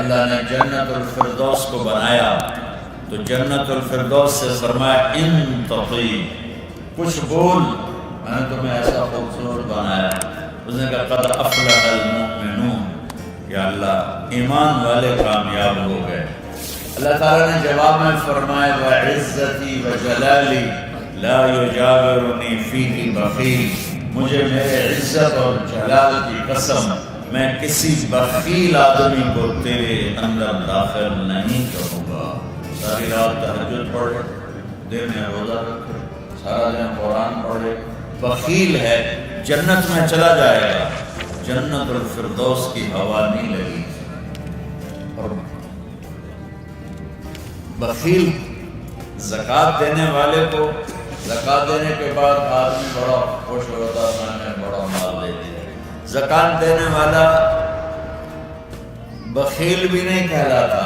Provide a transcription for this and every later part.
اللہ نے جنت الفردوس کو بنایا تو جنت الفردوس سے فرمایا ان تطیع، کچھ بول، میں نے تمہیں ایسا خوبصورت بنایا۔ اس نے کہا قد افلح المؤمنون، یا اللہ ایمان والے کامیاب ہو گئے۔ اللہ تعالیٰ نے جواب میں فرمایا وعزتی وجلالی لا یجاورنی فیہ بخیل، مجھے میرے عزت اور جلال کی قسم میں کسی بخیل آدمی کو تیرے اندر داخل نہیں کروں گا۔ ساری رات تہجد پڑھے، دن میں روزہ رکھے، سارا دن قرآن پڑھے، بخیل ہے جنت میں چلا جائے گا، جنت الفردوس کی ہوا نہیں لگی۔ اور بخیل زکوٰۃ دینے والے کو زکوٰۃ دینے کے بعد آدمی بڑا خوش ہوتا، میں نے بڑا مال دے دیا۔ زکوٰۃ دینے والا بخیل بھی نہیں کہلاتا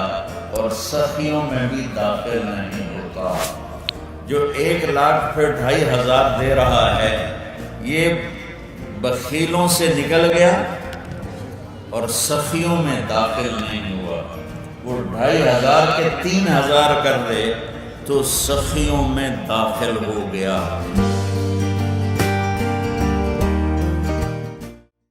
اور سخیوں میں بھی داخل نہیں ہوتا۔ جو 1,00,000 پھر 2,500 دے رہا ہے یہ بخیلوں سے نکل گیا اور سخیوں میں داخل نہیں ہوا۔ وہ 2,500 کے 3,000 کر دے تو سخیوں میں داخل ہو گیا۔